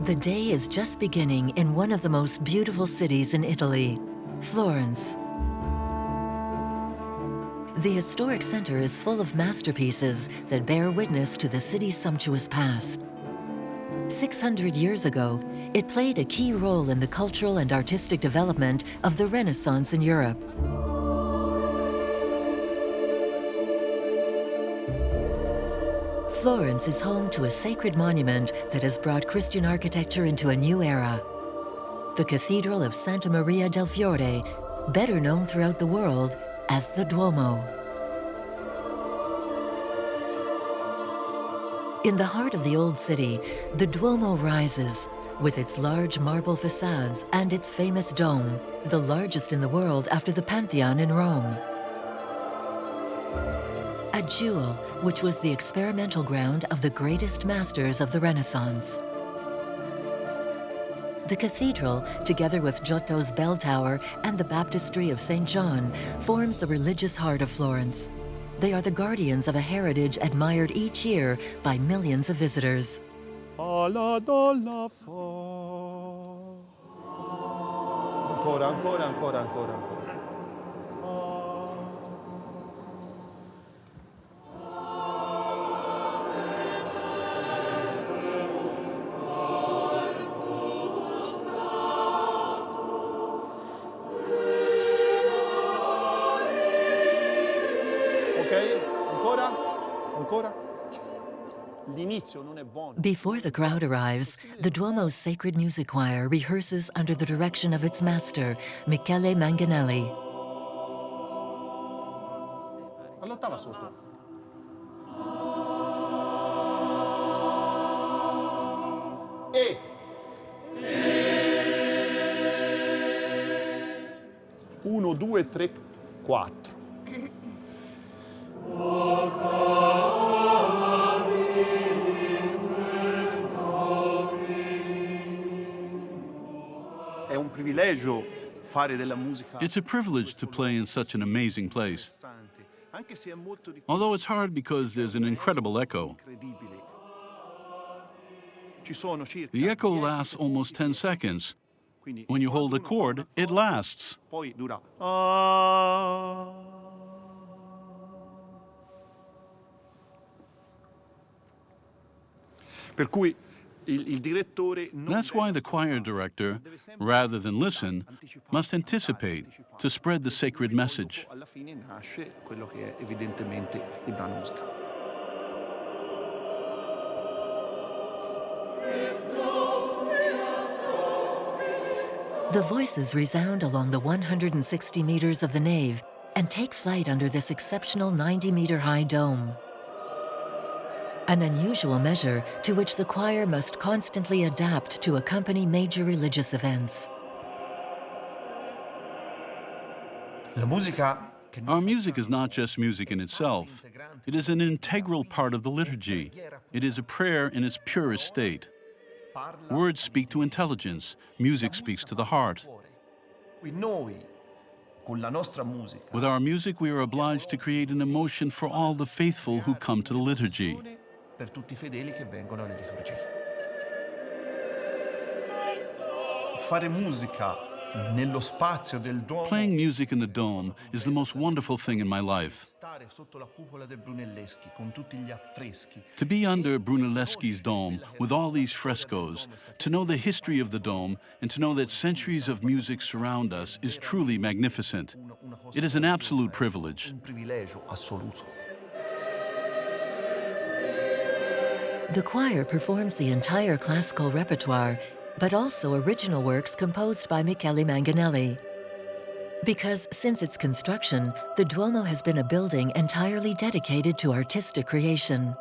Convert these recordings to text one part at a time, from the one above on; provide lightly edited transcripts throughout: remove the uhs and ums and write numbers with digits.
The day is just beginning in one of the most beautiful cities in Italy, Florence. The historic center is full of masterpieces that bear witness to the city's sumptuous past. 600 years ago, it played a key role in the cultural and artistic development of the Renaissance in Europe. Florence is home to a sacred monument that has brought Christian architecture into a new era. The Cathedral of Santa Maria del Fiore, better known throughout the world as the Duomo. In the heart of the old city, the Duomo rises, with its large marble facades and its famous dome, the largest in the world after the Pantheon in Rome. A jewel which was the experimental ground of the greatest masters of the Renaissance. The cathedral, together with Giotto's bell tower and the Baptistry of St. John, forms the religious heart of Florence. They are the guardians of a heritage admired each year by millions of visitors. Ancora, ancora, ancora, ancora, ancora. Before the crowd arrives, the Duomo's sacred music choir rehearses under the direction of its master, Michele Manganelli. All'ottava sotto. E. 1, 2, 3, 4. It's a privilege to play in such an amazing place. Although it's hard because there's an incredible echo. The echo lasts almost 10 seconds. When you hold a chord, it lasts. That's why the choir director, rather than listen, must anticipate to spread the sacred message. The voices resound along the 160 meters of the nave and take flight under this exceptional 90-meter-high dome. An unusual measure to which the choir must constantly adapt to accompany major religious events. Our music is not just music in itself. It is an integral part of the liturgy. It is a prayer in its purest state. Words speak to intelligence. Music speaks to the heart. With our music, we are obliged to create an emotion for all the faithful who come to the liturgy. Playing music in the dome is the most wonderful thing in my life. To be under Brunelleschi's dome with all these frescoes, to know the history of the dome, and to know that centuries of music surround us is truly magnificent. It is an absolute privilege. The choir performs the entire classical repertoire, but also original works composed by Michele Manganelli. Because since its construction, the Duomo has been a building entirely dedicated to artistic creation.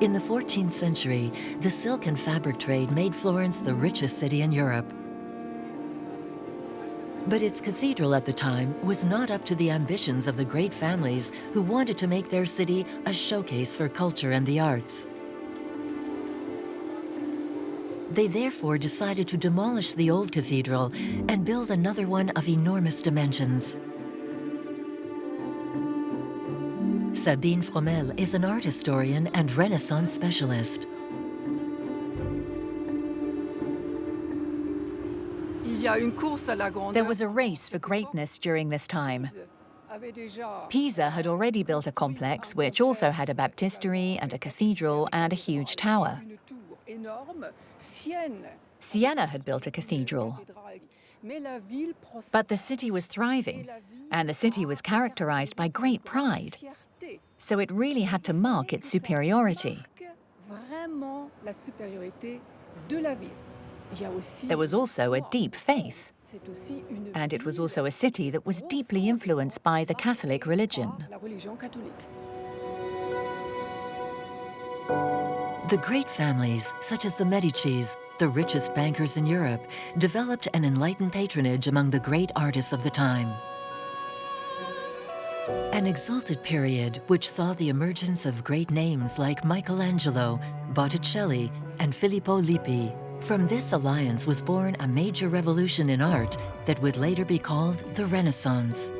In the 14th century, the silk and fabric trade made Florence the richest city in Europe. But its cathedral at the time was not up to the ambitions of the great families who wanted to make their city a showcase for culture and the arts. They therefore decided to demolish the old cathedral and build another one of enormous dimensions. Sabine Fromel is an art historian and Renaissance specialist. There was a race for greatness during this time. Pisa had already built a complex which also had a baptistry and a cathedral and a huge tower. Siena had built a cathedral. But the city was thriving, and the city was characterized by great pride. So it really had to mark its superiority. There was also a deep faith, and it was also a city that was deeply influenced by the Catholic religion. The great families, such as the Medicis, the richest bankers in Europe, developed an enlightened patronage among the great artists of the time. An exalted period which saw the emergence of great names like Michelangelo, Botticelli, and Filippo Lippi. From this alliance was born a major revolution in art that would later be called the Renaissance.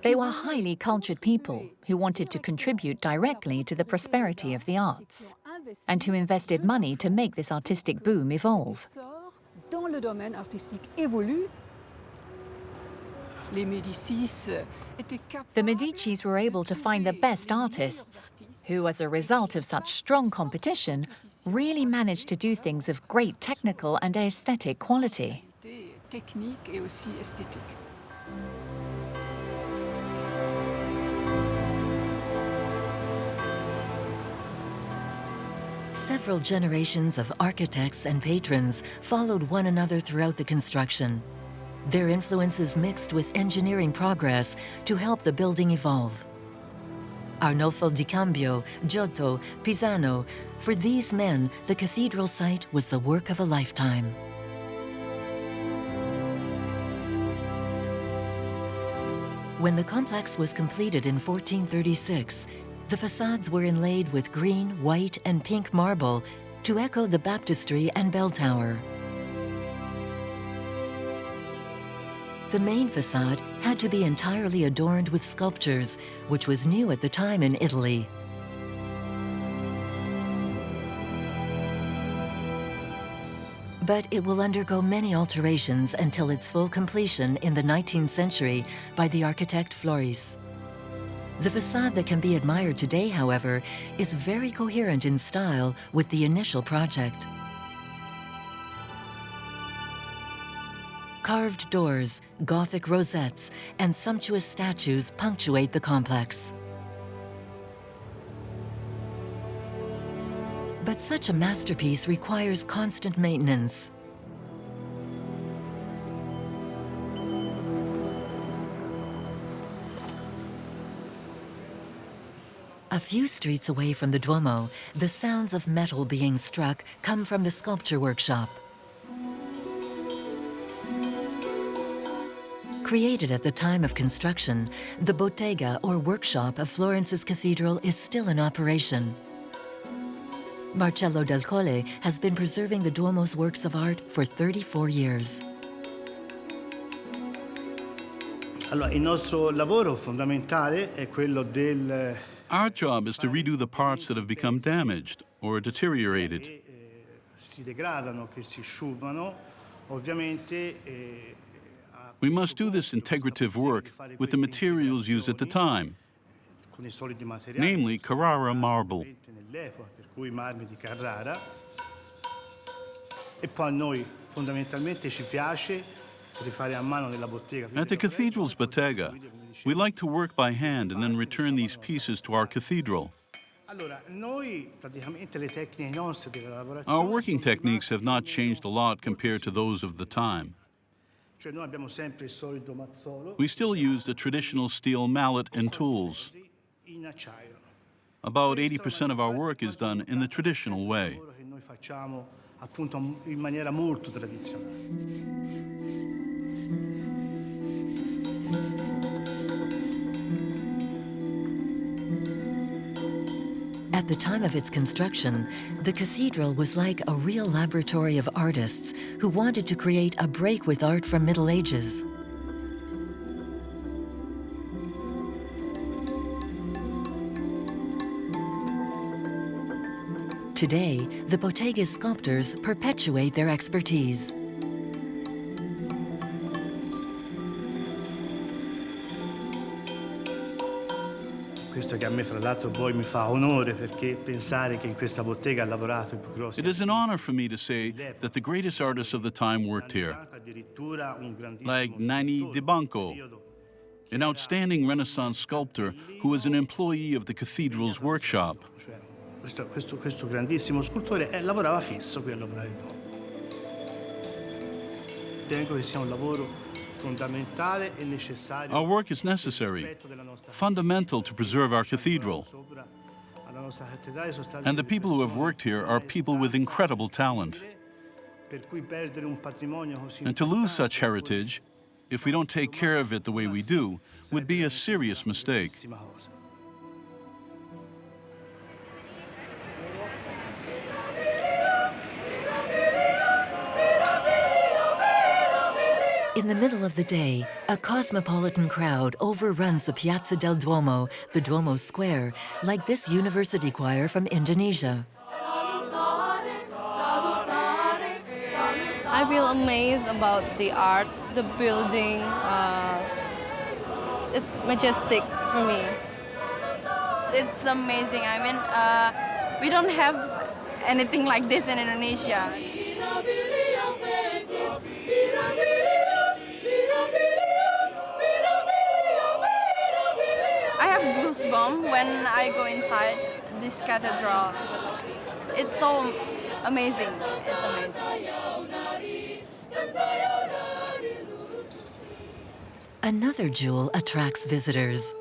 They were highly cultured people who wanted to contribute directly to the prosperity of the arts and who invested money to make this artistic boom evolve. The Medicis were able to find the best artists who, as a result of such strong competition, really managed to do things of great technical and aesthetic quality. Several generations of architects and patrons followed one another throughout the construction. Their influences mixed with engineering progress to help the building evolve. Arnolfo di Cambio, Giotto, Pisano, for these men, the cathedral site was the work of a lifetime. When the complex was completed in 1436, the facades were inlaid with green, white, and pink marble to echo the baptistry and bell tower. The main facade had to be entirely adorned with sculptures, which was new at the time in Italy. But it will undergo many alterations until its full completion in the 19th century by the architect Florence. The facade that can be admired today, however, is very coherent in style with the initial project. Carved doors, Gothic rosettes, and sumptuous statues punctuate the complex. But such a masterpiece requires constant maintenance. A few streets away from the Duomo, the sounds of metal being struck come from the sculpture workshop. Created at the time of construction, the bottega or workshop of Florence's cathedral is still in operation. Marcello Del Colle has been preserving the Duomo's works of art for 34 years. Allora, il nostro lavoro fondamentale è quello del Our job is to redo the parts that have become damaged or deteriorated. si degradano, che si sciumano, ovviamente We must do this integrative work with the materials used at the time, con i soliti materiali, namely Carrara marble. nell'epoca, per cui marmi di Carrara. E poi a noi fondamentalmente ci piace rifare a mano nella bottega. At the cathedral's bottega, we like to work by hand and then return these pieces to our cathedral. Allora, noi praticamente le tecniche nostre della lavorazione. Our working techniques have not changed a lot compared to those of the time. Cioè noi abbiamo sempre il solito mazzolo We still use the traditional steel mallet and tools. in acciaio. About 80% of our work is done in the traditional way. Che noi facciamo appunto in maniera molto tradizionale. At the time of its construction, the cathedral was like a real laboratory of artists who wanted to create a break with art from Middle Ages. Today, the Bottega's sculptors perpetuate their expertise. Questo che a me fra l'altro poi mi fa onore, perché pensare che in questa bottega ha lavorato i più grossi. It is an honor for me to say that the greatest artists of the time worked here, Addirittura un grandissimo like Nanni Di Banco, an outstanding Renaissance sculptor who was an employee of the cathedral's workshop. Questo grandissimo scultore lavorava fisso qui all'Opera. Ritengo che sia un lavoro fondamentale e necessario. Our work is necessary, fundamental to preserve our cathedral. And the people who have worked here are people with incredible talent. And to lose such heritage, if we don't take care of it the way we do, would be a serious mistake. In the middle of the day, a cosmopolitan crowd overruns the Piazza del Duomo, the Duomo Square, like this university choir from Indonesia. I feel amazed about the art, the building. It's majestic for me. It's amazing. I mean, we don't have anything like this in Indonesia. I have goosebumps when I go inside this cathedral. It's so amazing. It's amazing. Another jewel attracts visitors.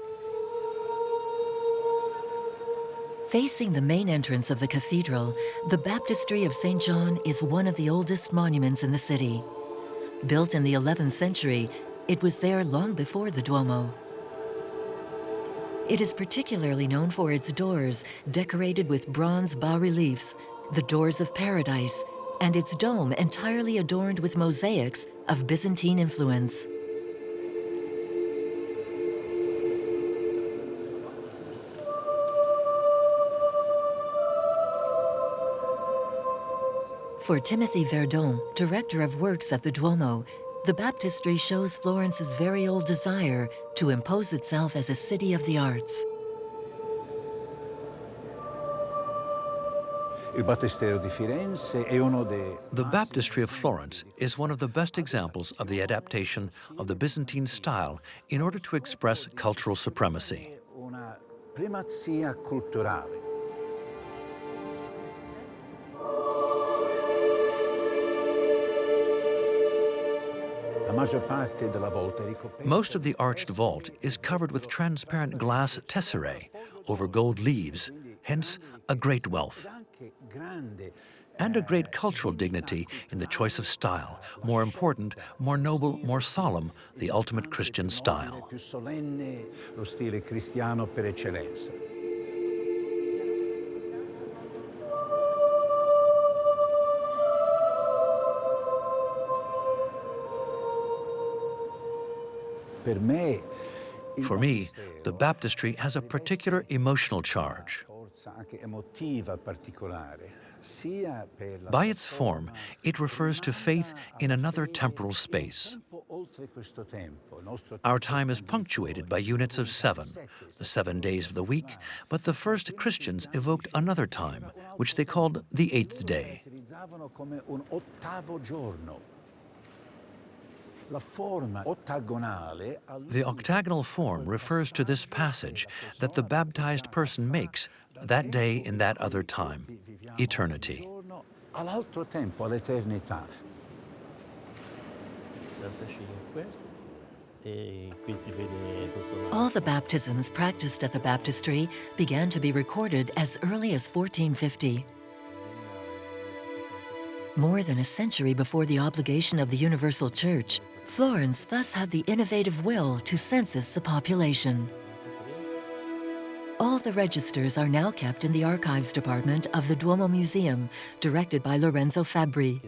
Facing the main entrance of the cathedral, the Baptistry of St. John is one of the oldest monuments in the city. Built in the 11th century, it was there long before the Duomo. It is particularly known for its doors, decorated with bronze bas-reliefs, the Doors of Paradise, and its dome entirely adorned with mosaics of Byzantine influence. For Timothy Verdon, director of works at the Duomo, the Baptistry shows Florence's very old desire to impose itself as a city of the arts. The Baptistry of Florence is one of the best examples of the adaptation of the Byzantine style in order to express cultural supremacy. Most of the arched vault is covered with transparent glass tesserae over gold leaves, hence a great wealth. And a great cultural dignity in the choice of style, more important, more noble, more solemn, the ultimate Christian style. For me, the baptistry has a particular emotional charge. By its form, it refers to faith in another temporal space. Our time is punctuated by units of 7, the 7 days of the week, but the first Christians evoked another time, which they called the 8th day. The octagonal form refers to this passage that the baptized person makes that day in that other time, eternity. All the baptisms practiced at the Baptistry began to be recorded as early as 1450. More than a century before the obligation of the Universal Church, Florence thus had the innovative will to census the population. All the registers are now kept in the Archives Department of the Duomo Museum, directed by Lorenzo Fabbri.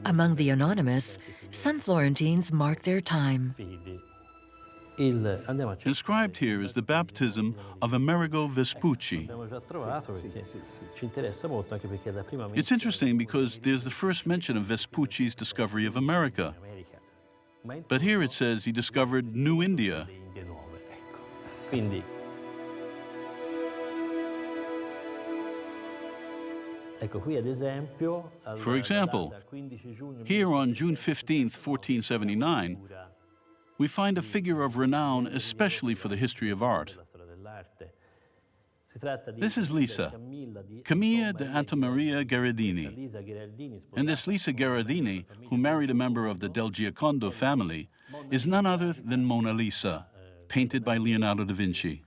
Among the anonymous, some Florentines mark their time. Inscribed here is the baptism of Amerigo Vespucci. It's interesting because there's the first mention of Vespucci's discovery of America. But here it says he discovered New India. For example, here on June 15, 1479, we find a figure of renown especially for the history of art. This is Lisa, Camilla de Antamaria Gherardini. And this Lisa Gherardini, who married a member of the Del Giocondo family, is none other than Mona Lisa, painted by Leonardo da Vinci.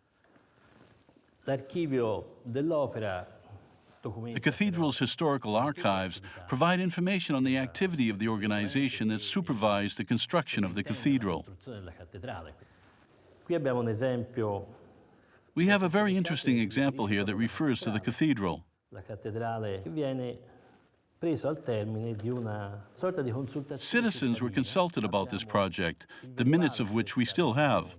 The cathedral's historical archives provide information on the activity of the organization that supervised the construction of the cathedral. We have a very interesting example here that refers to the cathedral. Citizens were consulted about this project, the minutes of which we still have,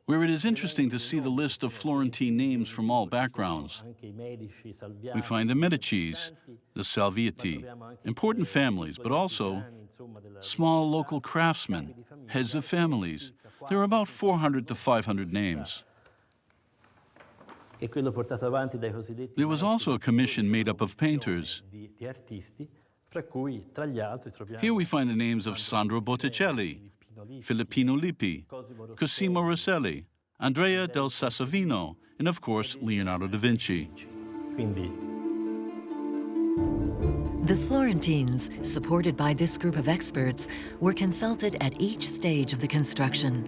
where it is interesting to see the list of Florentine names from all backgrounds. We find the Medicis, the Salviati, important families, but also small local craftsmen, heads of families. There are about 400 to 500 names. There was also a commission made up of painters. Here we find the names of Sandro Botticelli, Filippino Lippi, Cosimo Rosselli, Andrea del Sassavino, and of course, Leonardo da Vinci. The Florentines, supported by this group of experts, were consulted at each stage of the construction.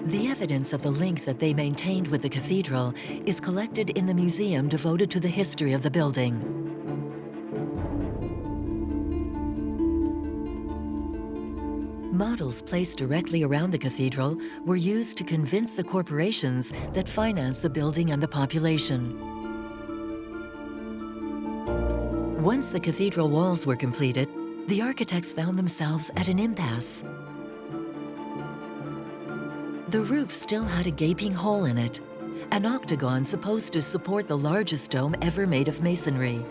The evidence of the link that they maintained with the cathedral is collected in the museum devoted to the history of the building. Models placed directly around the cathedral were used to convince the corporations that finance the building and the population. Once the cathedral walls were completed, the architects found themselves at an impasse. The roof still had a gaping hole in it, an octagon supposed to support the largest dome ever made of masonry.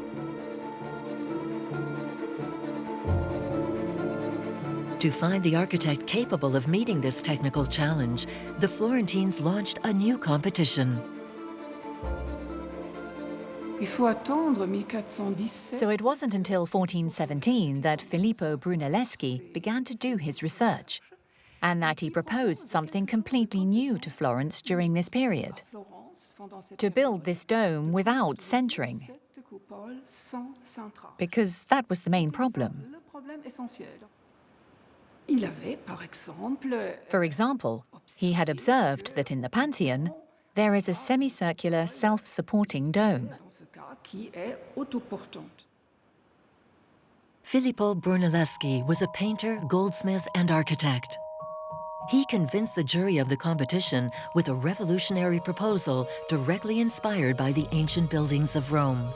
To find the architect capable of meeting this technical challenge, the Florentines launched a new competition. So it wasn't until 1417 that Filippo Brunelleschi began to do his research, and that he proposed something completely new to Florence during this period: to build this dome without centering, because that was the main problem. For example, he had observed that in the Pantheon, there is a semicircular self-supporting dome. Filippo Brunelleschi was a painter, goldsmith, and architect. He convinced the jury of the competition with a revolutionary proposal directly inspired by the ancient buildings of Rome.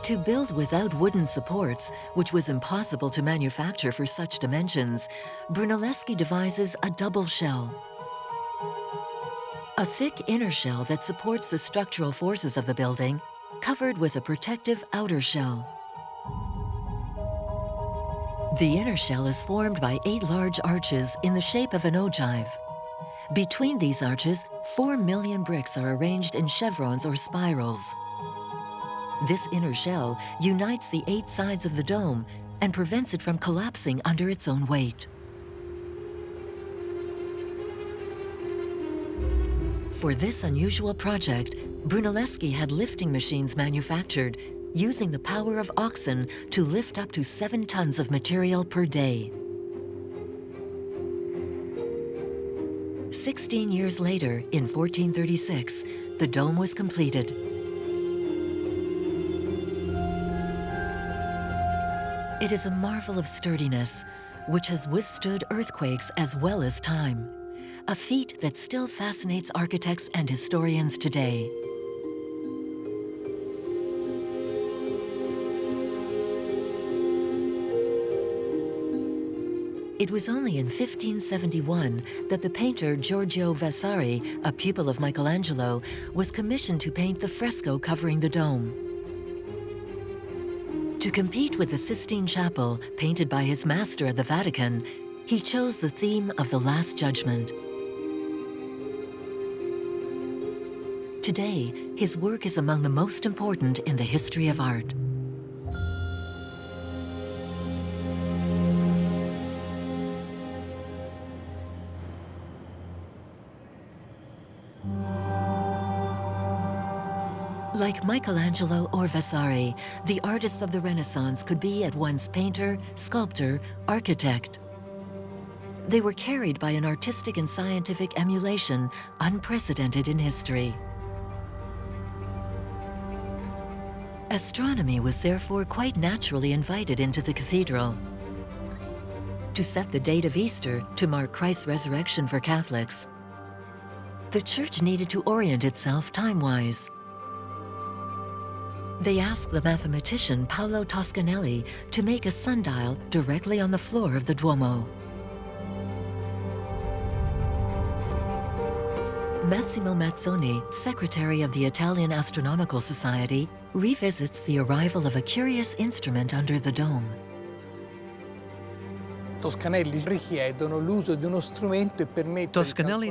To build without wooden supports, which was impossible to manufacture for such dimensions, Brunelleschi devises a double shell. A thick inner shell that supports the structural forces of the building, covered with a protective outer shell. The inner shell is formed by 8 large arches in the shape of an ogive. Between these arches, 4 million bricks are arranged in chevrons or spirals. This inner shell unites the 8 sides of the dome and prevents it from collapsing under its own weight. For this unusual project, Brunelleschi had lifting machines manufactured, using the power of oxen to lift up to 7 tons of material per day. 16 years later, in 1436, the dome was completed. It is a marvel of sturdiness, which has withstood earthquakes as well as time, a feat that still fascinates architects and historians today. It was only in 1571 that the painter Giorgio Vasari, a pupil of Michelangelo, was commissioned to paint the fresco covering the dome. To compete with the Sistine Chapel, painted by his master at the Vatican, he chose the theme of the Last Judgment. Today, his work is among the most important in the history of art. Like Michelangelo or Vasari, the artists of the Renaissance could be at once painter, sculptor, architect. They were carried by an artistic and scientific emulation unprecedented in history. Astronomy was therefore quite naturally invited into the cathedral. To set the date of Easter to mark Christ's resurrection for Catholics, the Church needed to orient itself time-wise. They asked the mathematician Paolo Toscanelli to make a sundial directly on the floor of the Duomo. Massimo Mazzoni, secretary of the Italian Astronomical Society, revisits the arrival of a curious instrument under the dome. Toscanelli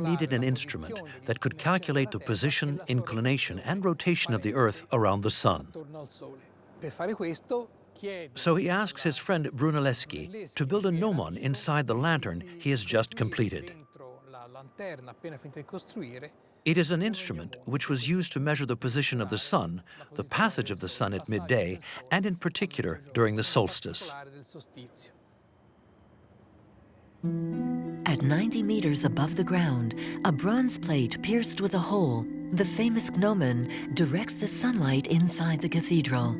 needed an instrument that could calculate the position, inclination, and rotation of the Earth around the Sun. So he asks his friend Brunelleschi to build a gnomon inside the lantern he has just completed. It is an instrument which was used to measure the position of the Sun, the passage of the Sun at midday, and in particular during the solstice. At 90 meters above the ground, a bronze plate pierced with a hole, the famous gnomon, directs the sunlight inside the cathedral.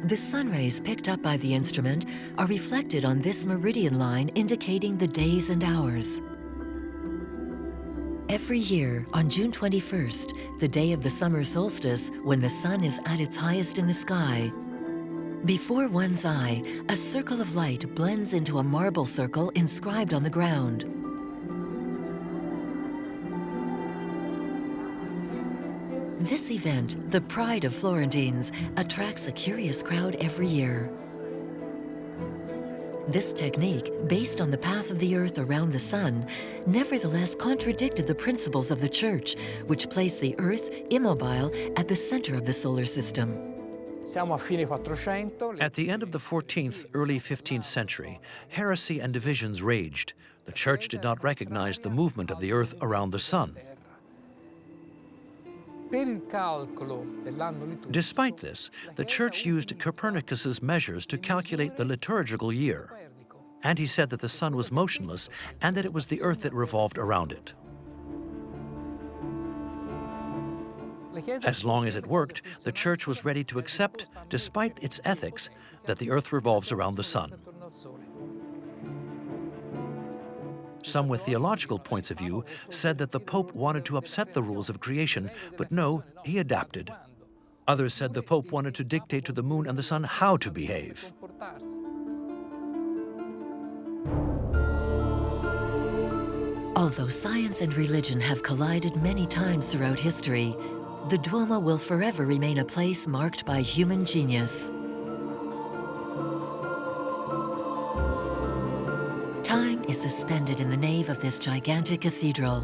The sun rays picked up by the instrument are reflected on this meridian line indicating the days and hours. Every year, on June 21st, the day of the summer solstice, when the sun is at its highest in the sky, before one's eye, a circle of light blends into a marble circle inscribed on the ground. This event, the pride of Florentines, attracts a curious crowd every year. This technique, based on the path of the Earth around the Sun, nevertheless contradicted the principles of the Church, which placed the Earth, immobile, at the center of the solar system. At the end of the 14th, early 15th century, heresy and divisions raged. The Church did not recognize the movement of the Earth around the Sun. Despite this, the Church used Copernicus's measures to calculate the liturgical year. And he said that the Sun was motionless and that it was the Earth that revolved around it. As long as it worked, the Church was ready to accept, despite its ethics, that the Earth revolves around the Sun. Some with theological points of view said that the Pope wanted to upset the rules of creation, but no, he adapted. Others said the Pope wanted to dictate to the Moon and the Sun how to behave. Although science and religion have collided many times throughout history, the Duomo will forever remain a place marked by human genius. Time is suspended in the nave of this gigantic cathedral.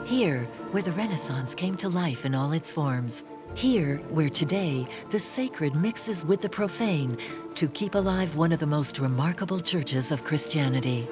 Here, where the Renaissance came to life in all its forms. Here, where today the sacred mixes with the profane to keep alive one of the most remarkable churches of Christianity.